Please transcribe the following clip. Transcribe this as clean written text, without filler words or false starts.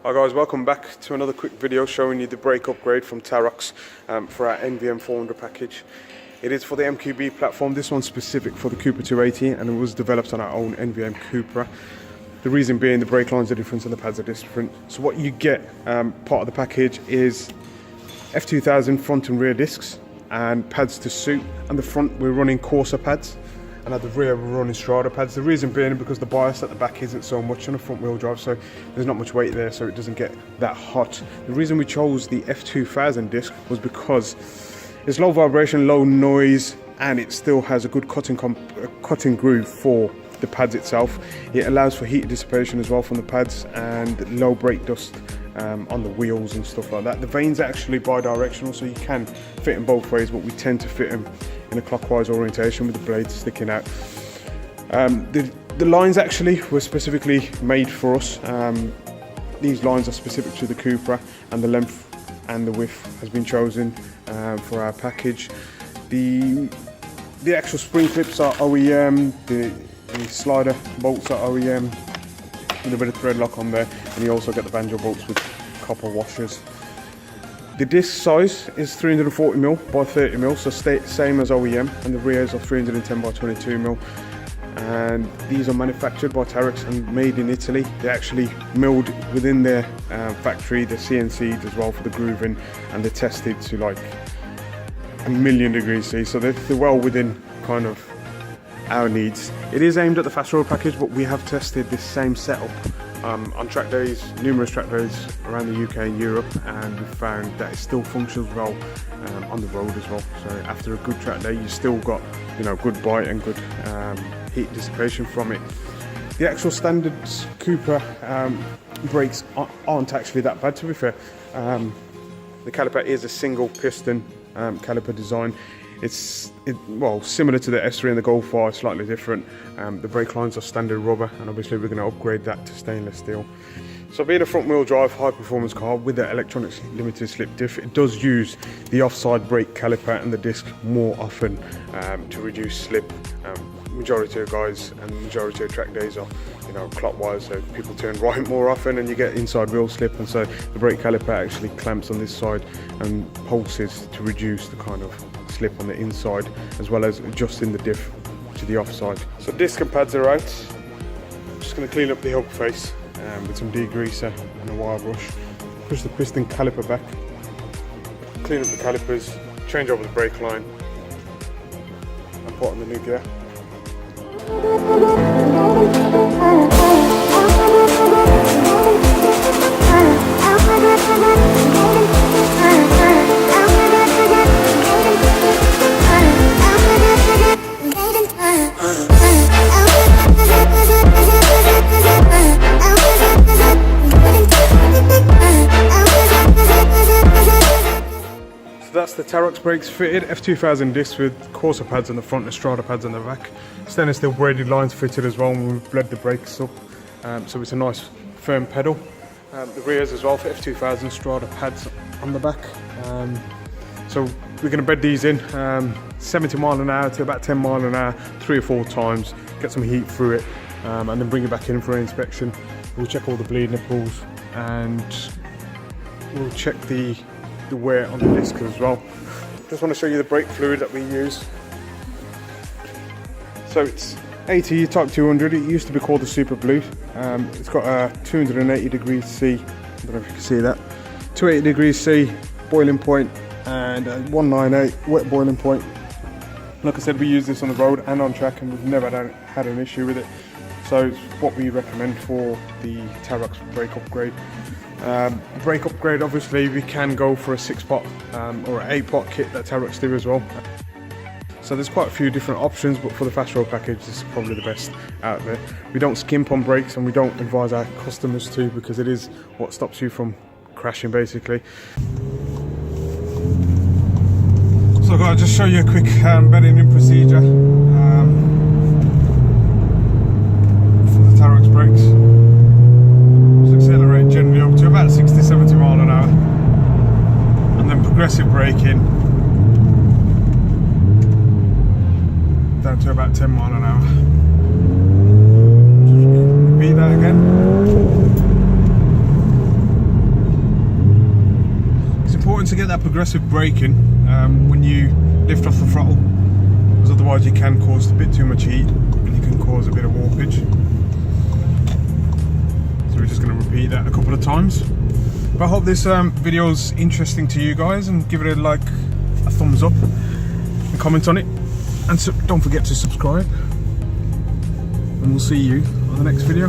Hi guys, welcome back to another quick video showing you the brake upgrade from Tarox for our NVM400 package. It is for the MQB platform. This one's specific for the Cupra 280 and it was developed on our own NVM Cupra. The reason being the brake lines are different and the pads are different. So what you get part of the package is F2000 front and rear discs and pads to suit. On the front we're running Corsa pads, and at the rear we're running Strada pads. The reason being because the bias at the back isn't so much on a front wheel drive, so there's not much weight there, so it doesn't get that hot. The reason we chose the F2000 disc was because it's low vibration, low noise, and it still has a good cutting groove for the pads itself. It allows for heat dissipation as well from the pads and low brake dust on the wheels and stuff like that. The vanes are actually bi-directional, so you can fit them both ways, but we tend to fit them in a clockwise orientation with the blades sticking out. The lines actually were specifically made for us. These lines are specific to the Cupra, and the length and the width has been chosen for our package. The actual spring clips are OEM, the slider bolts are OEM with a bit of thread lock on there, and you also get the banjo bolts with copper washers. The disc size is 340mm by 30mm, so same as OEM, and the rears are 310 by 22mm. And these are manufactured by Tarox and made in Italy. They're actually milled within their factory. They're CNC'd as well for the grooving, and they're tested to like 1,000,000 degrees C, so they're well within kind of our needs. It is aimed at the fast road package, but we have tested this same setup on track days, numerous track days around the UK and Europe, and we found that it still functions well on the road as well. So after a good track day, you still got, you know, good bite and good heat dissipation from it. The actual standard Cupra brakes aren't actually that bad, to be fair. The caliper is a single piston caliper design. It's similar to the S3 and the Golf R, slightly different. The brake lines are standard rubber, and obviously we're going to upgrade that to stainless steel. So being a front wheel drive high performance car with the electronics limited slip diff, it does use the offside brake caliper and the disc more often to reduce slip. Majority of guys and majority of track days are, you know, clockwise, so people turn right more often and you get inside wheel slip, and so the brake caliper actually clamps on this side and pulses to reduce the kind of slip on the inside, as well as adjusting the diff to the offside. So disc and pads are out. I'm just going to clean up the hub face with some degreaser and a wire brush. Push the piston caliper back, clean up the calipers, change over the brake line, and put on the new gear. So that's the Tarox brakes fitted, F2000 discs with Corsa pads on the front and Strada pads on the back. Stainless steel braided lines fitted as well, and we've bled the brakes up, so it's a nice firm pedal. The rears as well for F2000 Strada pads on the back. So we're going to bed these in 70 mile an hour to about 10 mile an hour 3 or 4 times, get some heat through it, and then bring it back in for an inspection. We'll check all the bleed nipples, and we'll check the wear on the discs as well. Just want to show you the brake fluid that we use. So it's ATE Type 200. It used to be called the Super Blue. It's got a 280 degrees C, I don't know if you can see that, 280 degrees C boiling point and a 198 wet boiling point. Like I said, we use this on the road and on track, and we've never had an issue with it. So it's what we recommend for the Tarox brake upgrade. Brake upgrade, obviously we can go for a 6-pot or an 8-pot kit that Tarox do as well. So there's quite a few different options, but for the fast road package this is probably the best out there. We don't skimp on brakes, and we don't advise our customers to, because it is what stops you from crashing basically. So I've got to just show you a quick bedding in procedure for the Tarox brakes. Just accelerate generally up to about 60-70 mile an hour, and then progressive braking down to about 10 mile an hour. Just repeat that again. important to get that progressive braking when you lift off the throttle, because otherwise you can cause a bit too much heat and you can cause a bit of warpage. So we're just going to repeat that a couple of times. But I hope this video is interesting to you guys, and give it a thumbs up and comment on it, and don't forget to subscribe, and we'll see you on the next video.